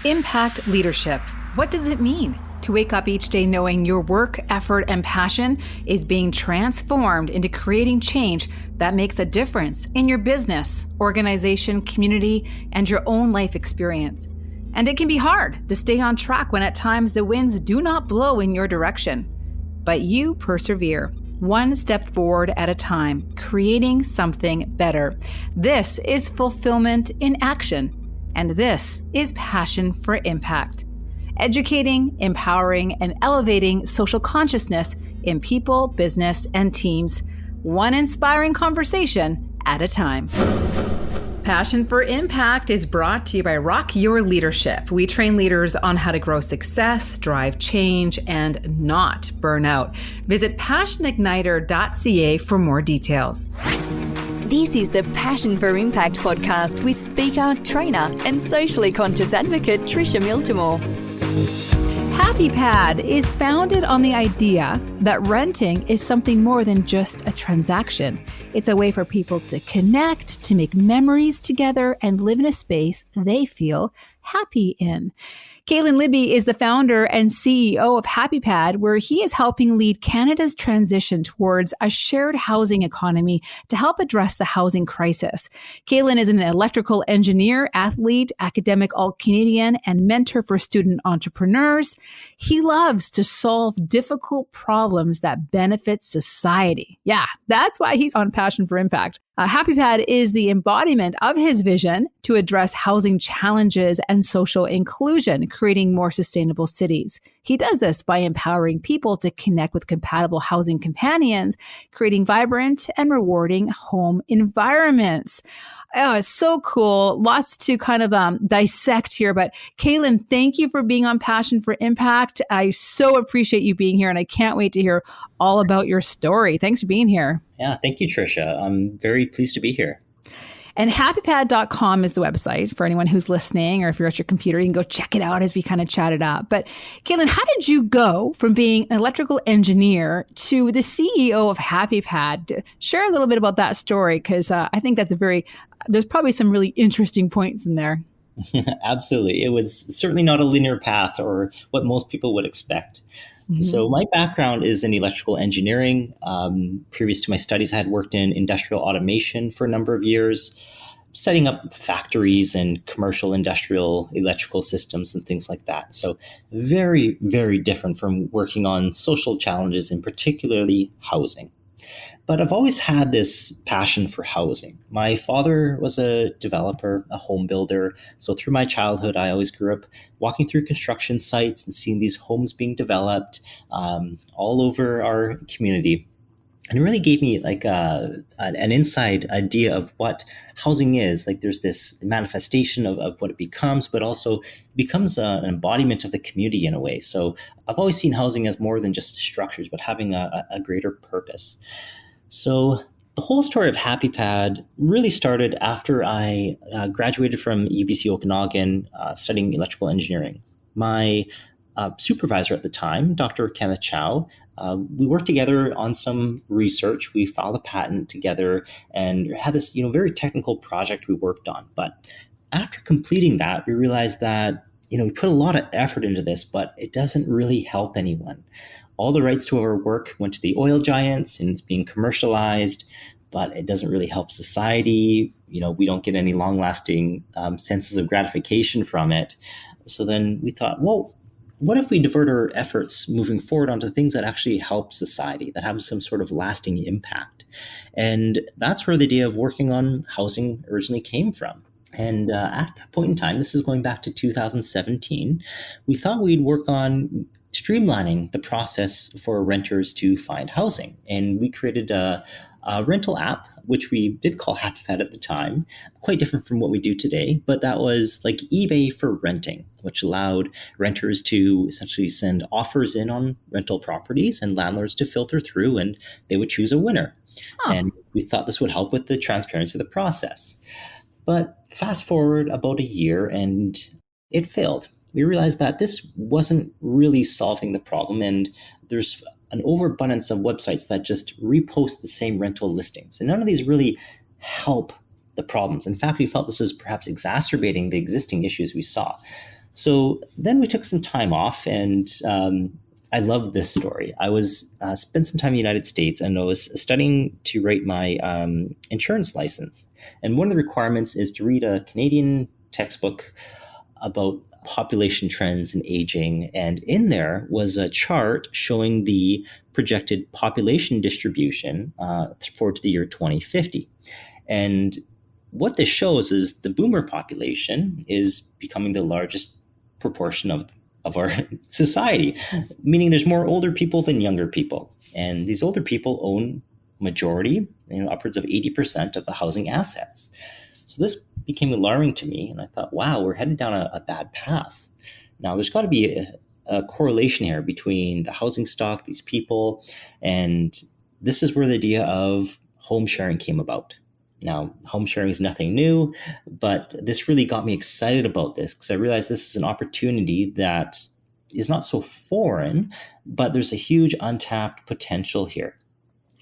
Impact leadership. What does it mean to wake up each day knowing your work, effort, and passion is being transformed into creating change that makes a difference in your business, organization, community, and your own life experience? And it can be hard to stay on track when at times the winds do not blow in your direction. But you persevere, one step forward at a time, creating something better. This is fulfillment in action. And this is Passion for Impact. Educating, empowering, and elevating social consciousness in people, business, and teams, one inspiring conversation at a time. Passion for Impact is brought to you by Rock Your Leadership. We train leaders on how to grow success, drive change, and not burn out. Visit passionigniter.ca for more details. This is the Passion for Impact podcast with speaker, trainer, and socially conscious advocate Tricia Miltimore. Happipad is founded on the idea that renting is something more than just a transaction. It's a way for people to connect, to make memories together, and live in a space they feel happy in. Cailan Libby is the founder and CEO of Happipad, where he is helping lead Canada's transition towards a shared housing economy to help address the housing crisis. Cailin is an electrical engineer, athlete, academic all-Canadian, and mentor for student entrepreneurs. He loves to solve difficult problems that benefit society. Yeah, that's why he's on Passion for Impact. Happipad is the embodiment of his vision to address housing challenges and social inclusion, creating more sustainable cities. He does this by empowering people to connect with compatible housing companions, creating vibrant and rewarding home environments. Oh, it's so cool. Lots to kind of dissect here. But Cailin, thank you for being on Passion for Impact. I so appreciate you being here, and I can't wait to hear all about your story. Thanks for being here. Yeah, thank you, Tricia. I'm very pleased to be here. And happipad.com is the website for anyone who's listening, or if you're at your computer, you can go check it out as we kind of chat it up. But Cailin, how did you go from being an electrical engineer to the CEO of Happipad? Share a little bit about that story, because I think there's probably some really interesting points in there. Absolutely. It was certainly not a linear path or what most people would expect. So my background is in electrical engineering. Previous to my studies, I had worked in industrial automation for a number of years, setting up factories and commercial industrial electrical systems and things like that. So very, very different from working on social challenges and particularly housing. But I've always had this passion for housing. My father was a developer, a home builder. So through my childhood, I always grew up walking through construction sites and seeing these homes being developed all over our community. And it really gave me like an inside idea of what housing is. Like there's this manifestation of what it becomes, but also becomes an embodiment of the community in a way. So I've always seen housing as more than just structures, but having a greater purpose. So the whole story of Happipad really started after I graduated from UBC Okanagan studying electrical engineering. My supervisor at the time, Dr. Kenneth Chow, we worked together on some research. We filed a patent together and had this, very technical project we worked on. But after completing that, we realized that, we put a lot of effort into this, but it doesn't really help anyone. All the rights to our work went to the oil giants and it's being commercialized, but it doesn't really help society. We don't get any long-lasting senses of gratification from it. So then we thought, well, what if we divert our efforts moving forward onto things that actually help society, that have some sort of lasting impact? And that's where the idea of working on housing originally came from. And at that point in time, this is going back to 2017, we thought we'd work on streamlining the process for renters to find housing. And we created a rental app, which we did call Happipad at the time, quite different from what we do today. But that was like eBay for renting, which allowed renters to essentially send offers in on rental properties and landlords to filter through, and they would choose a winner. Huh. And we thought this would help with the transparency of the process. But fast forward about a year and it failed. We realized that this wasn't really solving the problem, and there's an overabundance of websites that just repost the same rental listings. And none of these really help the problems. In fact, we felt this was perhaps exacerbating the existing issues we saw. So then we took some time off, and I love this story. I was spent some time in the United States, and I was studying to write my insurance license. And one of the requirements is to read a Canadian textbook about population trends and aging. And in there was a chart showing the projected population distribution forward to the year 2050. And what this shows is the boomer population is becoming the largest proportion of our society, meaning there's more older people than younger people. And these older people own majority, upwards of 80% of the housing assets. So this became alarming to me. And I thought, wow, we're headed down a bad path. Now, there's got to be a correlation here between the housing stock, these people, and this is where the idea of home sharing came about. Now, home sharing is nothing new, but this really got me excited about this because I realized this is an opportunity that is not so foreign, but there's a huge untapped potential here.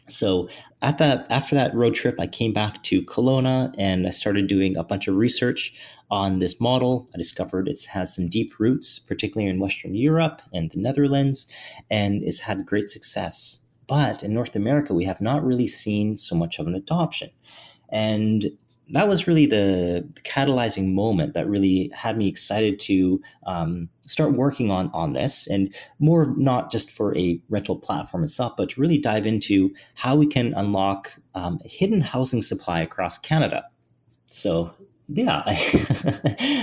So after that road trip, I came back to Kelowna and I started doing a bunch of research on this model. I discovered it has some deep roots, particularly in Western Europe and the Netherlands, and it's had great success. But in North America, we have not really seen so much of an adoption. And that was really the catalyzing moment that really had me excited to start working on this, and more not just for a rental platform itself, but to really dive into how we can unlock hidden housing supply across Canada. So yeah,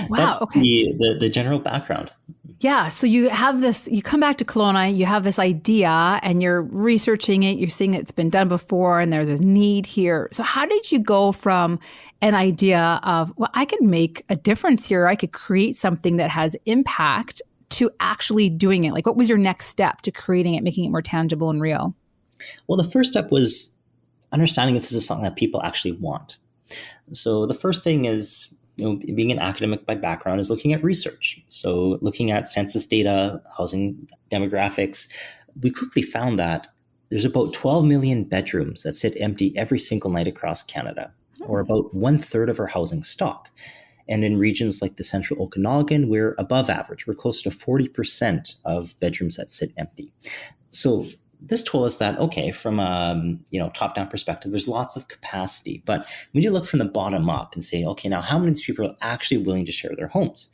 Wow. that's Okay. the general background. Yeah. So you have this, you come back to Kelowna, you have this idea and you're researching it. You're seeing it's been done before and there's a need here. So how did you go from an idea of, well, I could make a difference here. I could create something that has impact to actually doing it? Like, what was your next step to creating it, making it more tangible and real? Well, the first step was understanding if this is something that people actually want. So the first thing is, being an academic by background, is looking at research. So looking at census data, housing demographics, we quickly found that there's about 12 million bedrooms that sit empty every single night across Canada, or about 1/3 of our housing stock. And in regions like the central Okanagan, we're above average. We're close to 40% of bedrooms that sit empty. So this told us that, okay, from a top-down perspective, there's lots of capacity. But we need to look from the bottom up and say, okay, now how many of these people are actually willing to share their homes?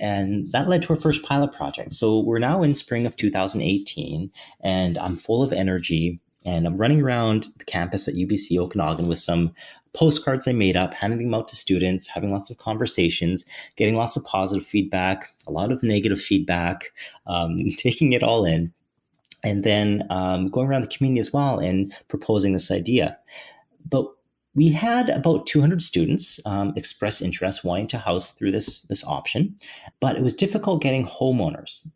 And that led to our first pilot project. So we're now in spring of 2018, and I'm full of energy. And I'm running around the campus at UBC Okanagan with some postcards I made up, handing them out to students, having lots of conversations, getting lots of positive feedback, a lot of negative feedback, taking it all in. And then going around the community as well and proposing this idea. But we had about 200 students express interest wanting to house through this option, but it was difficult getting homeowners.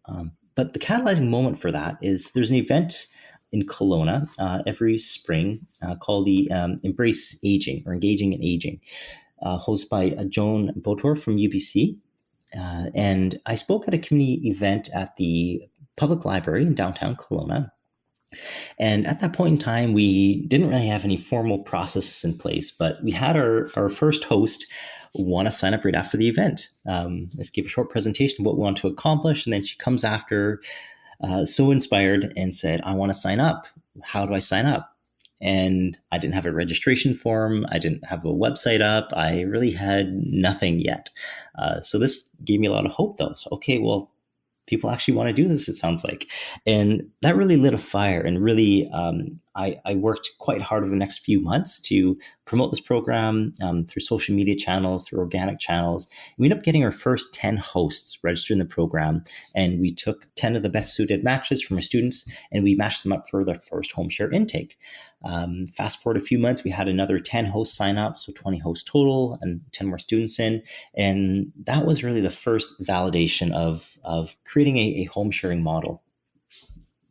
But the catalyzing moment for that is there's an event in Kelowna every spring called the Embrace Aging, or Engaging in Aging, hosted by Joan Botor from UBC. And I spoke at a community event at the public library in downtown Kelowna. And at that point in time, we didn't really have any formal processes in place, but we had our first host want to sign up right after the event. Let's give a short presentation of what we want to accomplish. And then she comes after, so inspired, and said, I want to sign up. How do I sign up? And I didn't have a registration form. I didn't have a website up. I really had nothing yet. So this gave me a lot of hope, though. So, okay, well, people actually want to do this, it sounds like. And that really lit a fire. And really, I worked quite hard over the next few months to promote this program through social media channels, through organic channels. We ended up getting our first 10 hosts registered in the program. And we took 10 of the best suited matches from our students, and we matched them up for their first home share intake. Fast forward a few months, we had another 10 hosts sign up, so 20 hosts total, and 10 more students in. And that was really the first validation of creating a home sharing model.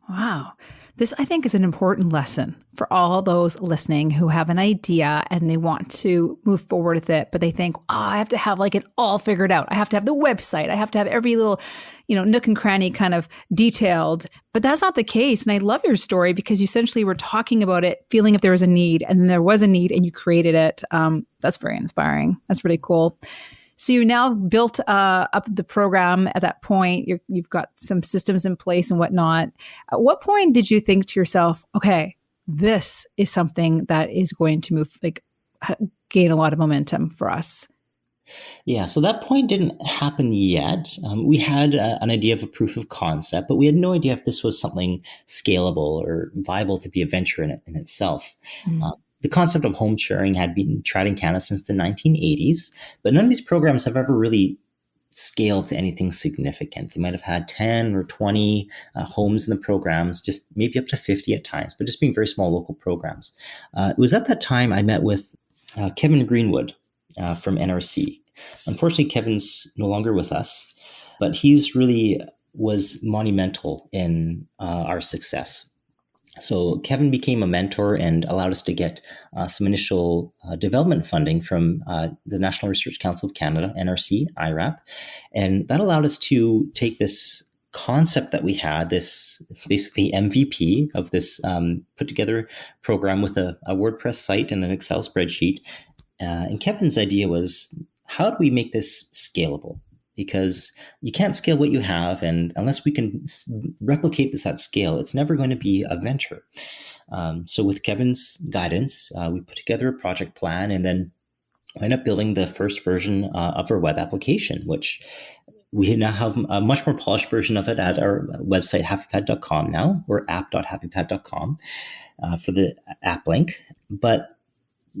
Wow. This, I think, is an important lesson for all those listening who have an idea and they want to move forward with it, but they think, I have to have like it all figured out. I have to have the website. I have to have every little, nook and cranny kind of detailed. But that's not the case. And I love your story because you essentially were talking about it, feeling if there was a need, and there was a need and you created it. That's very inspiring. That's really cool. So you now built up the program at that point. You've got some systems in place and whatnot. At what point did you think to yourself, okay, this is something that is going to move, gain a lot of momentum for us? Yeah, so that point didn't happen yet. We had an idea of a proof of concept, but we had no idea if this was something scalable or viable to be a venture in itself. Mm. The concept of home sharing had been tried in Canada since the 1980s, but none of these programs have ever really scaled to anything significant. They might have had 10 or 20 homes in the programs, just maybe up to 50 at times, but just being very small local programs. It was at that time I met with Kevin Greenwood from NRC. Unfortunately, Kevin's no longer with us, but he's really was monumental in our success. So Kevin became a mentor and allowed us to get some initial development funding from the National Research Council of Canada, NRC, IRAP. And that allowed us to take this concept that we had, this basically MVP of this put together program with a WordPress site and an Excel spreadsheet. And Kevin's idea was, how do we make this scalable? Because you can't scale what you have, and unless we can replicate this at scale, it's never going to be a venture. So with Kevin's guidance, we put together a project plan and then ended up building the first version of our web application, which we now have a much more polished version of it at our website, happipad.com now, or app.happipad.com for the app link. But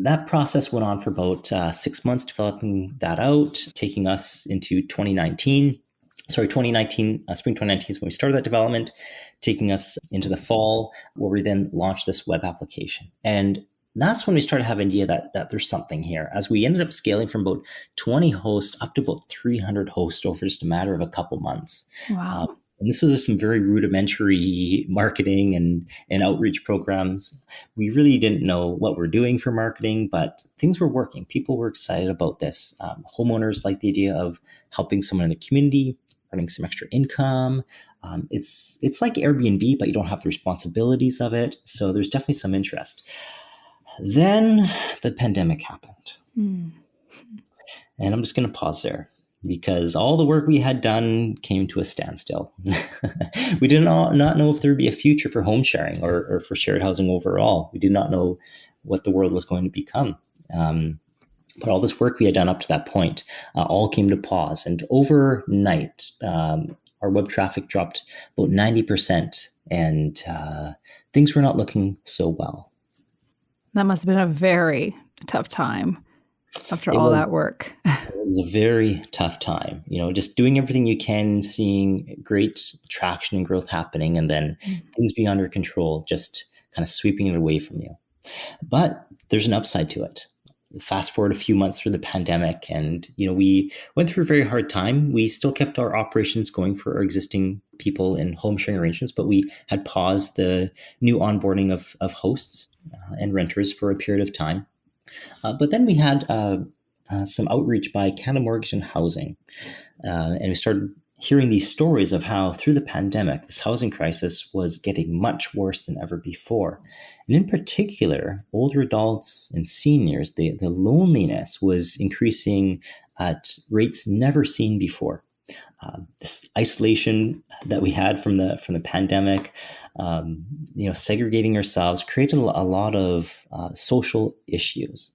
that process went on for about 6 months, developing that out, taking us into 2019. Spring 2019 is when we started that development, taking us into the fall, where we then launched this web application. And that's when we started having an idea that there's something here. As we ended up scaling from about 20 hosts up to about 300 hosts over just a matter of a couple months. Wow. And this was just some very rudimentary marketing and outreach programs. We really didn't know what we're doing for marketing, but things were working. People were excited about this. Homeowners liked the idea of helping someone in the community, earning some extra income. It's like Airbnb, but you don't have the responsibilities of it. So there's definitely some interest. Then the pandemic happened. And I'm just going to pause there, because all the work we had done came to a standstill. We did not know if there would be a future for home sharing or for shared housing overall. We did not know what the world was going to become. But all this work we had done up to that point all came to pause. And overnight, our web traffic dropped about 90%, and things were not looking so well. That must have been a very tough time after all that work. It was a very tough time, just doing everything you can, seeing great traction and growth happening, and then things being under control, just kind of sweeping it away from you. But there's an upside to it. Fast forward a few months through the pandemic, and we went through a very hard time. We still kept our operations going for our existing people in home sharing arrangements, but we had paused the new onboarding of hosts and renters for a period of time. But then we had some outreach by Canada Mortgage and Housing, and we started hearing these stories of how through the pandemic, this housing crisis was getting much worse than ever before. And in particular, older adults and seniors, the loneliness was increasing at rates never seen before. This isolation that we had from the pandemic, segregating ourselves, created a lot of social issues.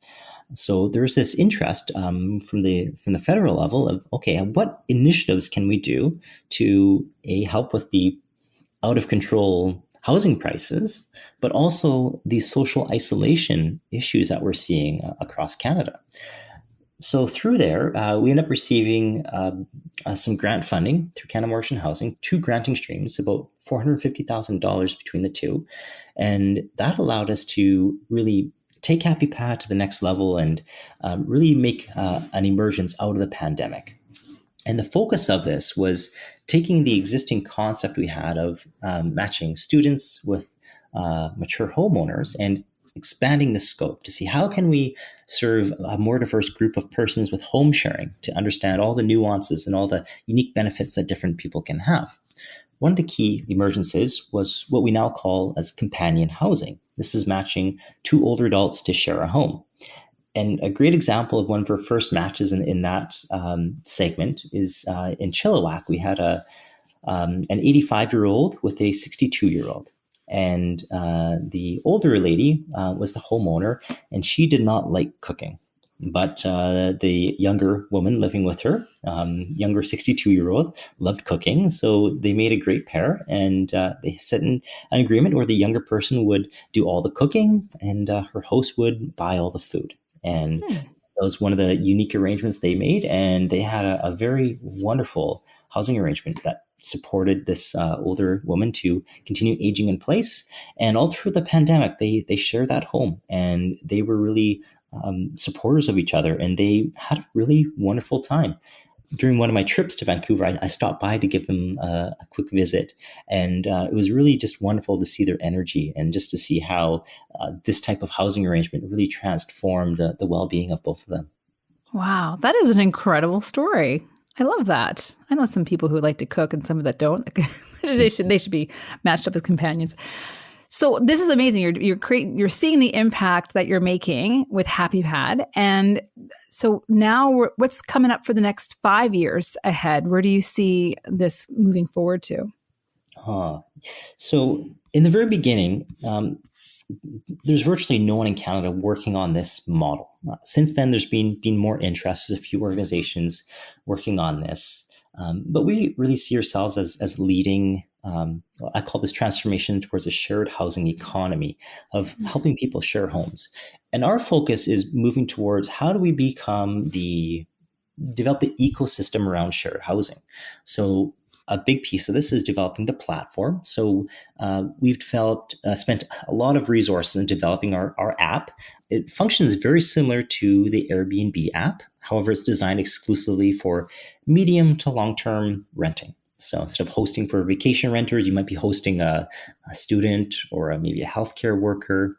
So there's this interest from the federal level of, okay, what initiatives can we do to help with the out of control housing prices, but also the social isolation issues that we're seeing across Canada. So through there, we end up receiving some grant funding through Canada Mortgage and Housing, 2 granting streams, about $450,000 between the two. And that allowed us to really take Happipad to the next level and really make an emergence out of the pandemic. And the focus of this was taking the existing concept we had of matching students with mature homeowners and expanding the scope to see how can we serve a more diverse group of persons with home sharing, to understand all the nuances and all the unique benefits that different people can have. One of the key emergences was what we now call as companion housing. This is matching 2 older adults to share a home. And a great example of one of our first matches in that segment is in Chilliwack. We had an 85-year-old with a 62-year-old. And the older lady was the homeowner, and she did not like cooking. But the younger woman living with her, younger 62-year-old, loved cooking. So they made a great pair, and they set in an agreement where the younger person would do all the cooking and her host would buy all the food. And that was one of the unique arrangements they made. And they had a very wonderful housing arrangement that supported this older woman to continue aging in place. And all through the pandemic, they shared that home, and they were really supporters of each other, and they had a really wonderful time. During one of my trips to Vancouver, I stopped by to give them a quick visit, and it was really just wonderful to see their energy and just to see how this type of housing arrangement really transformed the well-being of both of them. Wow, that is an incredible story. I love that. I know some people who like to cook and some that don't. they should be matched up as companions. So this is amazing. You're seeing the impact that you're making with Happipad. And so now what's coming up for the next 5 years ahead? Where do you see this moving forward to? So in the very beginning, there's virtually no one in Canada working on this model. Since then, there's been more interest. There's a few organizations working on this. But we really see ourselves as leading, I call this transformation towards a shared housing economy of helping people share homes. And our focus is moving towards how do we develop the ecosystem around shared housing. So a big piece of this is developing the platform. So we've spent a lot of resources in developing our app. It functions very similar to the Airbnb app. However, it's designed exclusively for medium to long-term renting. So instead of hosting for vacation renters, you might be hosting a student or maybe a healthcare worker,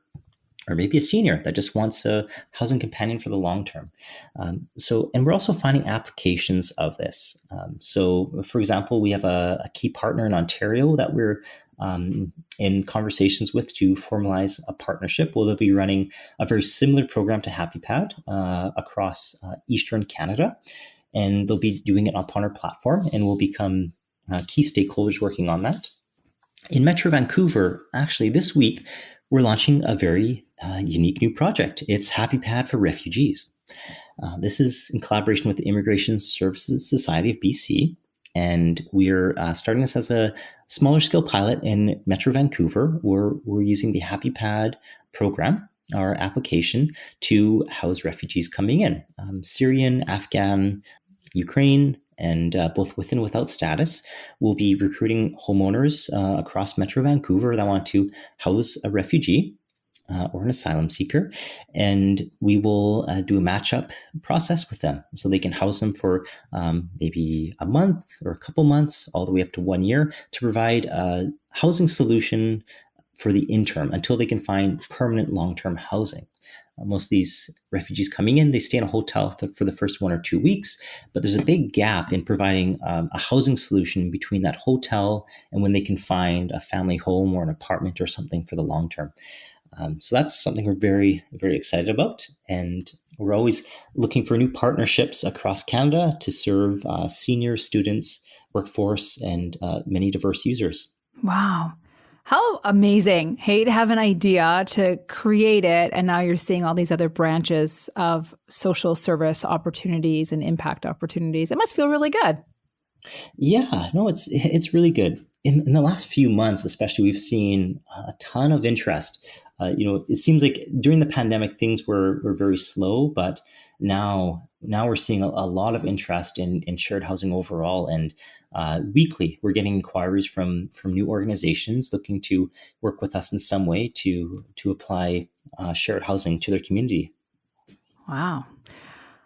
or maybe a senior that just wants a housing companion for the long term. And we're also finding applications of this. So, for example, we have a key partner in Ontario that we're in conversations with to formalize a partnership. They'll be running a very similar program to Happipad across Eastern Canada, and they'll be doing it upon our platform, and we'll become key stakeholders working on that. In Metro Vancouver, actually, this week, we're launching a very unique new project. It's Happipad for Refugees. This is in collaboration with the Immigration Services Society of BC, and we're starting this as a smaller scale pilot in Metro Vancouver. We're using the Happipad program, our application, to house refugees coming in, Syrian, Afghan, Ukraine, and both with and without status. We'll be recruiting homeowners across Metro Vancouver that want to house a refugee or an asylum seeker, and we will do a matchup process with them so they can house them for maybe a month or a couple months, all the way up to 1 year, to provide a housing solution for the interim until they can find permanent long-term housing. Most of these refugees coming in, they stay in a hotel for the first 1 or 2 weeks, but there's a big gap in providing a housing solution between that hotel and when they can find a family home or an apartment or something for the long term. So that's something we're very, very excited about. And we're always looking for new partnerships across Canada to serve senior students, workforce, and many diverse users. Wow. How amazing, hey, to have an idea, to create it, and now you're seeing all these other branches of social service opportunities and impact opportunities. It must feel really good. Yeah, no, it's really good. In the last few months, especially, we've seen a ton of interest. It seems like during the pandemic, things were very slow, but now we're seeing a lot of interest in shared housing overall. And weekly, we're getting inquiries from new organizations looking to work with us in some way to apply shared housing to their community. Wow.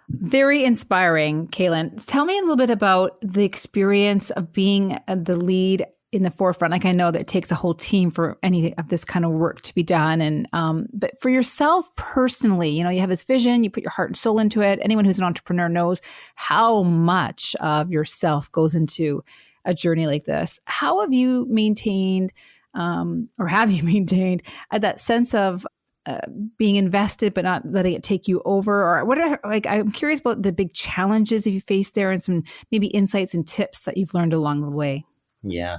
Very inspiring, Cailin. Tell me a little bit about the experience of being the lead in the forefront. Like, I know that it takes a whole team for any of this kind of work to be done. And but for yourself personally, you have this vision, you put your heart and soul into it. Anyone who's an entrepreneur knows how much of yourself goes into a journey like this. How have you maintained that sense of being invested but not letting it take you over? Or what are, like, I'm curious about the big challenges that you faced there and some maybe insights and tips that you've learned along the way. Yeah.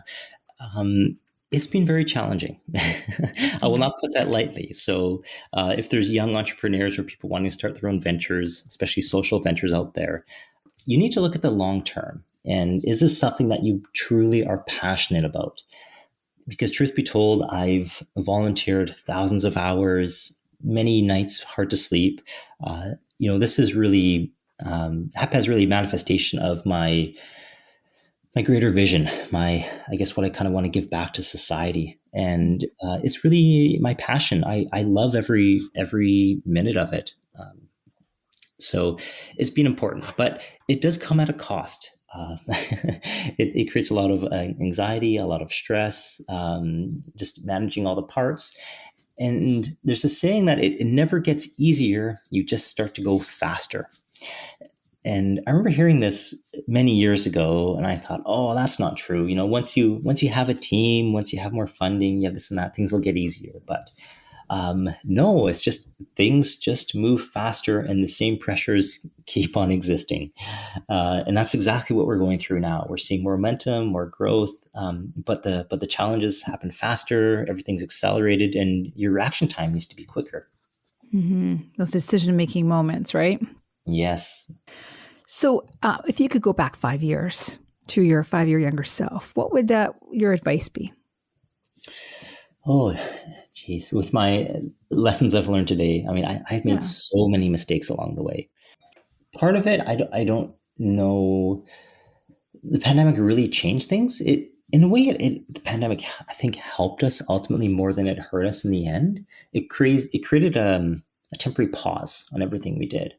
It's been very challenging. I will not put that lightly. So if there's young entrepreneurs or people wanting to start their own ventures, especially social ventures out there, you need to look at the long term. And is this something that you truly are passionate about? Because truth be told, I've volunteered thousands of hours, many nights hard to sleep. This is really, HAP has really a manifestation of my greater vision, I guess what I kind of want to give back to society. And it's really my passion. I love every minute of it. So it's been important, but it does come at a cost. It creates a lot of anxiety, a lot of stress, just managing all the parts. And there's a saying that it never gets easier. You just start to go faster. And I remember hearing this many years ago, and I thought, oh, that's not true. Once you have a team, once you have more funding, you have this and that, things will get easier. But no, it's just things just move faster, and the same pressures keep on existing. And that's exactly what we're going through now. We're seeing more momentum, more growth, but the challenges happen faster. Everything's accelerated, and your reaction time needs to be quicker. Mm-hmm. Those decision-making moments, right? Yes. So if you could go back 5 years to your 5-year younger self, what would your advice be? Oh, geez. With my lessons I've learned today, I mean, I've made so many mistakes along the way. Part of it, I don't know. The pandemic really changed things. In a way, the pandemic, I think, helped us ultimately more than it hurt us in the end. It created a temporary pause on everything we did.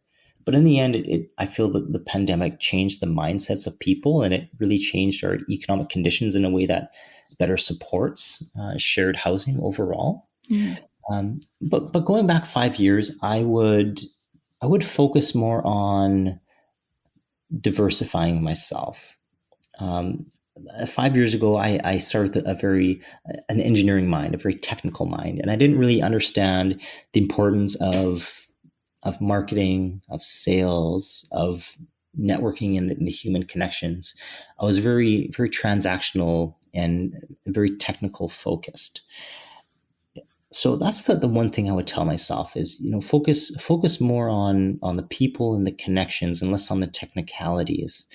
But in the end, I feel that the pandemic changed the mindsets of people, and it really changed our economic conditions in a way that better supports shared housing overall. Mm. But going back 5 years, I would focus more on diversifying myself. 5 years ago, I started an engineering mind, a very technical mind, and I didn't really understand the importance of marketing, of sales, of networking and the human connections. I was very, very transactional and very technical focused. So that's the one thing I would tell myself is, focus more on the people and the connections and less on the technicalities.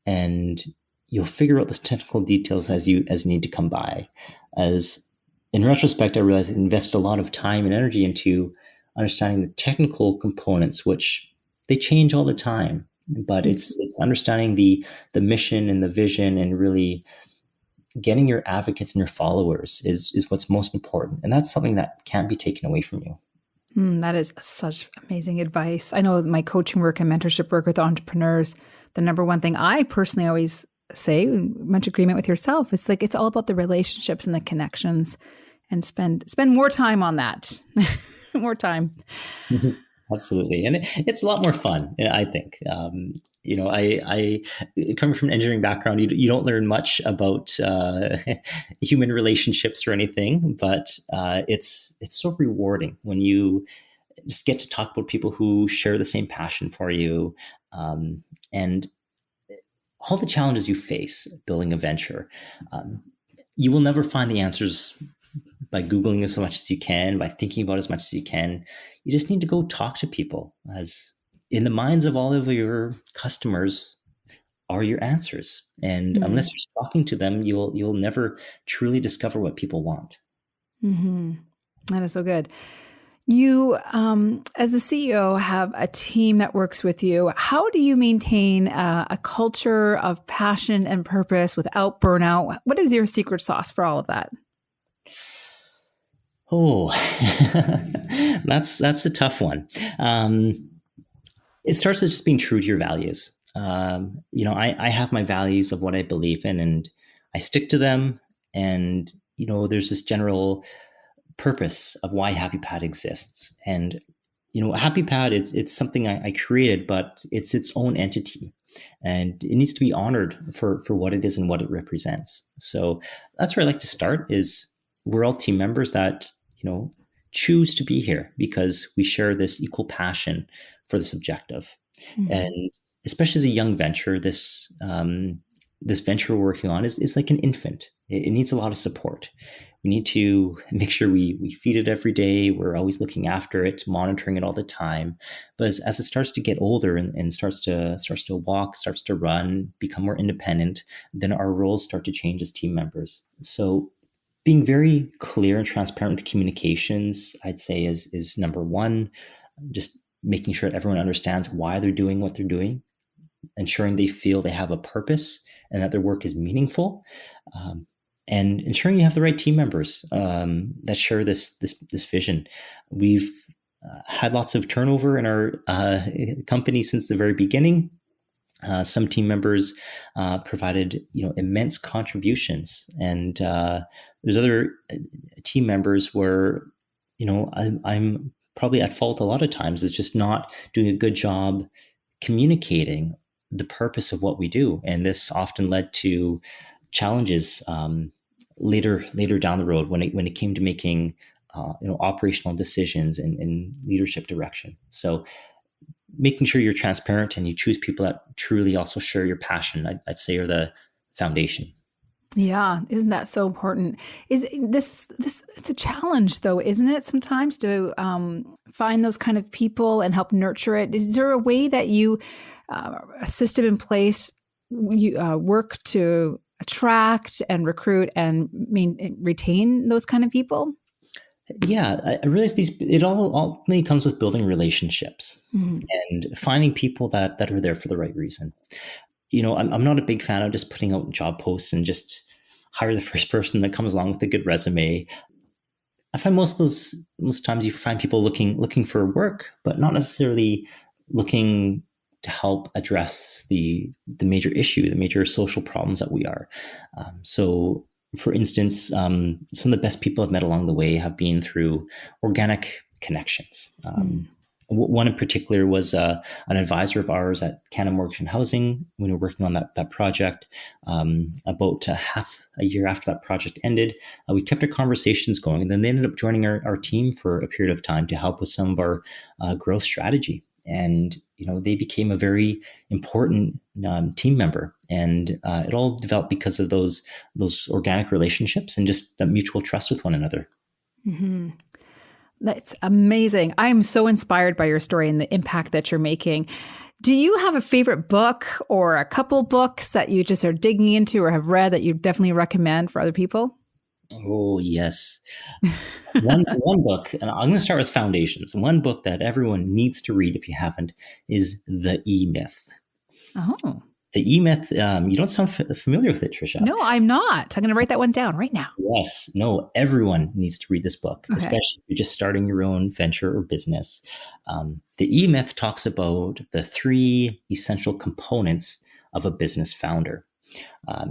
And you'll figure out the technical details as you need to come by. As in retrospect, I realized I invested a lot of time and energy into understanding the technical components, which they change all the time. But it's understanding the mission and the vision, and really getting your advocates and your followers is what's most important. And that's something that can't be taken away from you. That is such amazing advice. I know my coaching work and mentorship work with entrepreneurs, the number one thing I personally always say, much agreement with yourself, it's like it's all about the relationships and the connections, and spend more time on that. More time. Absolutely. And it's a lot more fun, I think. I coming from an engineering background, you don't learn much about human relationships or anything, but it's so rewarding when you just get to talk about people who share the same passion for you, and all the challenges you face building a venture. You will never find the answers by Googling as much as you can, by thinking about as much as you can. You just need to go talk to people, as in the minds of all of your customers are your answers. And unless you're talking to them, you'll never truly discover what people want. Mm-hmm. That is so good. You, as the CEO, have a team that works with you. How do you maintain a culture of passion and purpose without burnout? What is your secret sauce for all of that? Oh, that's a tough one. It starts with just being true to your values. I have my values of what I believe in, and I stick to them. And, there's this general purpose of why Happipad exists. And, Happipad, it's something I created, but it's its own entity. And it needs to be honored for what it is and what it represents. So that's where I like to start is, we're all team members that, choose to be here because we share this equal passion for this objective. Mm-hmm. And especially as a young venture, this venture we're working on is like an infant. It needs a lot of support. We need to make sure we feed it every day. We're always looking after it, monitoring it all the time. But as it starts to get older and starts to walk, starts to run, become more independent, then our roles start to change as team members. So being very clear and transparent with communications, I'd say is number one. Just making sure everyone understands why they're doing what they're doing, ensuring they feel they have a purpose and that their work is meaningful, and ensuring you have the right team members that share this vision. We've had lots of turnover in our company since the very beginning. Some team members provided immense contributions, and there's other team members where I'm probably at fault a lot of times, is just not doing a good job communicating the purpose of what we do. And this often led to challenges later down the road when it came to making operational decisions and leadership direction. So making sure you're transparent and you choose people that truly also share your passion, I'd say, are the foundation. Yeah, isn't that so important? Is this it's a challenge though, isn't it? Sometimes to find those kind of people and help nurture it. Is there a way that you a system in place you work to attract and recruit and retain those kind of people? Yeah, I realize it all ultimately comes with building relationships and finding people that are there for the right reason. I'm not a big fan of just putting out job posts and just hire the first person that comes along with a good resume. I find most times you find people looking for work, but not necessarily looking to help address the major issue, the major social problems that we are. So, for instance, some of the best people I've met along the way have been through organic connections. One in particular was an advisor of ours at Canada Mortgage and Housing when we were working on that project. About half a year after that project ended, we kept our conversations going, and then they ended up joining our team for a period of time to help with some of our growth strategy. And they became a very important team member, and it all developed because of those organic relationships and just that mutual trust with one another. Mm-hmm. That's amazing. I'm so inspired by your story and the impact that you're making. Do you have a favorite book or a couple books that you just are digging into or have read that you definitely recommend for other people? Oh, yes. One book, and I'm going to start with foundations. One book that everyone needs to read if you haven't is The E-Myth. Oh. The E-Myth, you don't sound familiar with it, Tricia. No, I'm not. I'm going to write that one down right now. Yes. No, everyone needs to read this book, especially if you're just starting your own venture or business. The E-Myth talks about the 3 essential components of a business founder.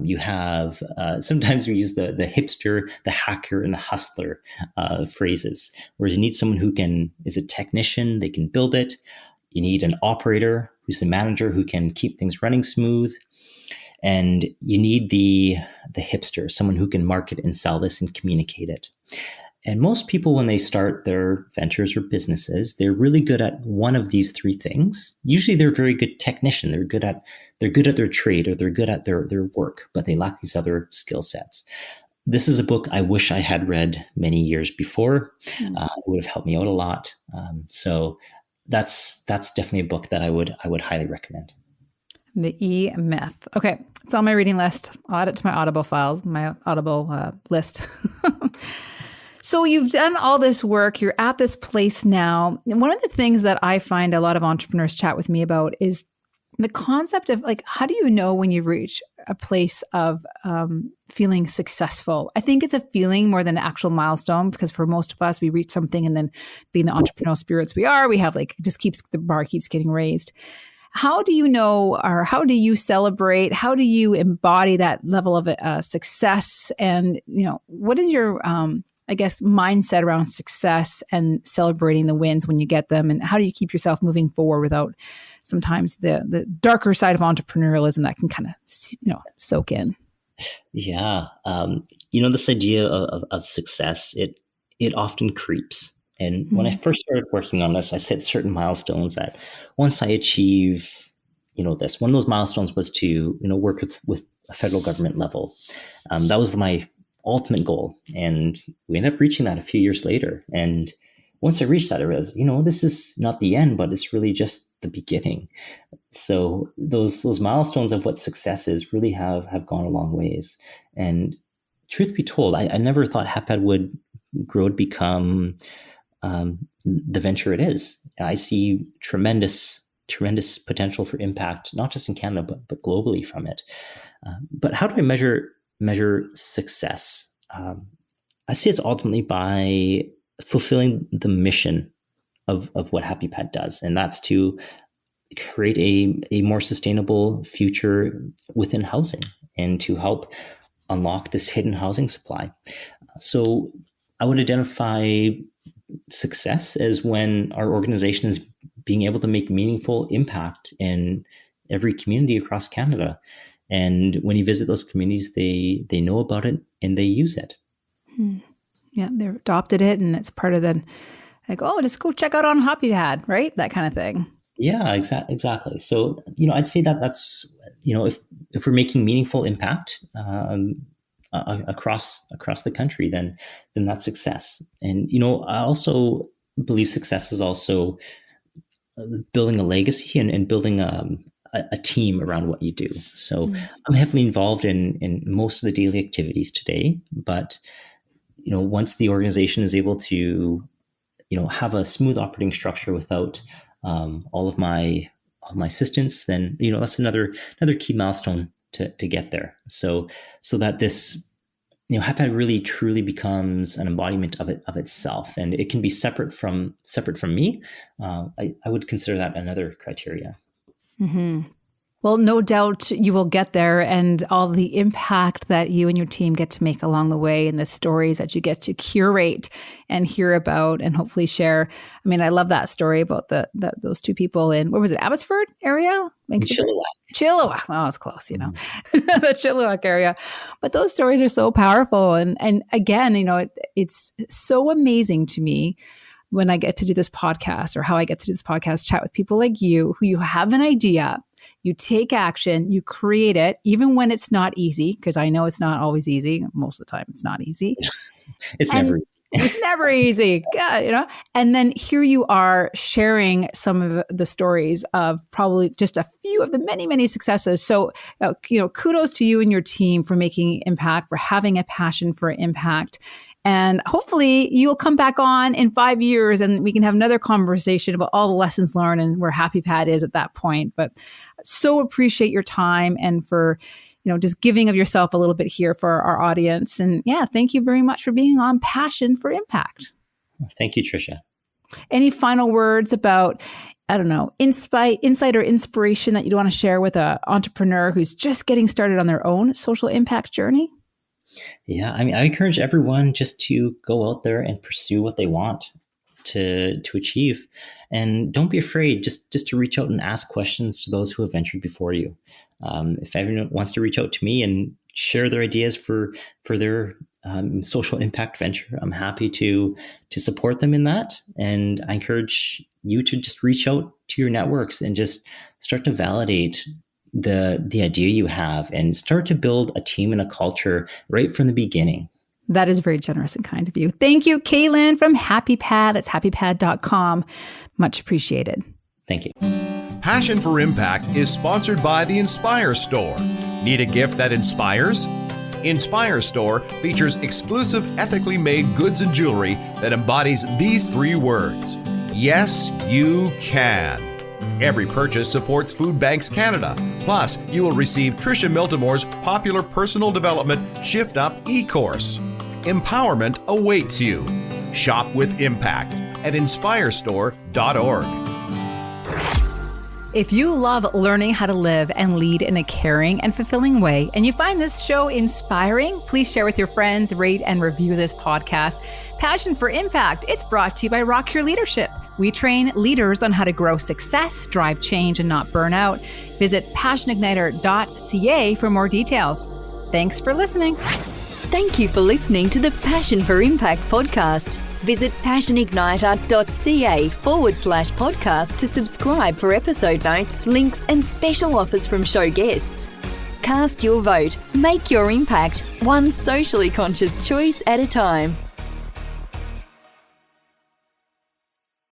You have, sometimes we use the hipster, the hacker, and the hustler phrases, whereas you need someone who is a technician, they can build it. You need an operator who's the manager who can keep things running smooth. And you need the hipster, someone who can market and sell this and communicate it. And most people, when they start their ventures or businesses, they're really good at one of these 3 things. Usually they're a very good technician. They're good at their trade, or they're good at their work, but they lack these other skill sets. This is a book I wish I had read many years before. It would have helped me out a lot. So that's definitely a book that I would highly recommend. The E-Myth. Okay. It's on my reading list. I'll add it to my Audible files, my Audible list. So you've done all this work. You're at this place now. And one of the things that I find a lot of entrepreneurs chat with me about is the concept of how do you know when you reach a place of feeling successful? I think it's a feeling more than an actual milestone, because for most of us, we reach something and then being the entrepreneurial spirits we are, we have the bar keeps getting raised. How do you know, or how do you celebrate? How do you embody that level of success? And, what is your, mindset around success and celebrating the wins when you get them? And how do you keep yourself moving forward without sometimes the darker side of entrepreneurialism that can kind of, soak in? Yeah. This idea of success, it often creeps. And when I first started working on this, I set certain milestones that once I achieve, this, one of those milestones was to, work with a federal government level. That was my ultimate goal. And we ended up reaching that a few years later. And once I reached that, I realized, this is not the end, but it's really just the beginning. So those milestones of what success is really have gone a long ways. And truth be told, I never thought Happipad would grow to become the venture it is. I see tremendous potential for impact, not just in Canada, but globally from it. But how do I measure success? I see it's ultimately by fulfilling the mission of what Happipad does, and that's to create a more sustainable future within housing and to help unlock this hidden housing supply. So I would identify success as when our organization is being able to make meaningful impact in every community across Canada. And when you visit those communities, they know about it and they use it. Yeah, they've adopted it, and it's part of the, just go check out on Happipad, right? That kind of thing. Yeah, exactly. So, I'd say that's, if we're making meaningful impact across the country, then that's success. And, I also believe success is also building a legacy and building a team around what you do. So I'm heavily involved in most of the daily activities today, but once the organization is able to, have a smooth operating structure without all of my assistants, then that's another key milestone to get there. So that this Happipad really truly becomes an embodiment of itself, and it can be separate from me. I would consider that another criteria. Mm-hmm. Well, no doubt you will get there, and all the impact that you and your team get to make along the way, and the stories that you get to curate and hear about and hopefully share. I mean, I love that story about those two people in, where was it, Abbotsford area? Chilliwack. Oh, it's close, the Chilliwack area. But those stories are so powerful. And again, it's so amazing to me when I get to do this podcast, or how I get to do this podcast, chat with people like you, who you have an idea, you take action, you create it, even when it's not easy, because I know it's not always easy. Most of the time it's not easy. Never easy. It's never easy. Yeah, And then here you are sharing some of the stories of probably just a few of the many, many successes. So, kudos to you and your team for making impact, for having a passion for impact. And hopefully you'll come back on in 5 years and we can have another conversation about all the lessons learned and where Happipad is at that point. But so appreciate your time and for, just giving of yourself a little bit here for our audience. And thank you very much for being on Passion for Impact. Thank you, Tricia. Any final words about, insight or inspiration that you'd want to share with an entrepreneur who's just getting started on their own social impact journey? Yeah, I encourage everyone just to go out there and pursue what they want to achieve, and don't be afraid just to reach out and ask questions to those who have ventured before you. If everyone wants to reach out to me and share their ideas for their social impact venture, I'm happy to support them in that. And I encourage you to just reach out to your networks and just start to validate the idea you have and start to build a team and a culture right from the beginning. That is very generous and kind of you. Thank you, Cailin from Happipad. That's happipad.com. Much appreciated. Thank you. Passion for Impact is sponsored by the Inspire Store. Need a gift that inspires? Inspire Store features exclusive ethically made goods and jewelry that embodies these 3 words. Yes, you can. Every purchase supports Food Banks Canada. Plus, you will receive Tricia Miltimore's popular personal development Shift Up e-course. Empowerment awaits you. Shop with impact at inspirestore.org. If you love learning how to live and lead in a caring and fulfilling way, and you find this show inspiring, please share with your friends, rate and review this podcast. Passion for Impact, it's brought to you by Rock Your Leadership. We train leaders on how to grow success, drive change, and not burn out. Visit passionigniter.ca for more details. Thanks for listening. Thank you for listening to the Passion for Impact podcast. Visit passionigniter.ca/podcast to subscribe for episode notes, links, and special offers from show guests. Cast your vote. Make your impact. One socially conscious choice at a time.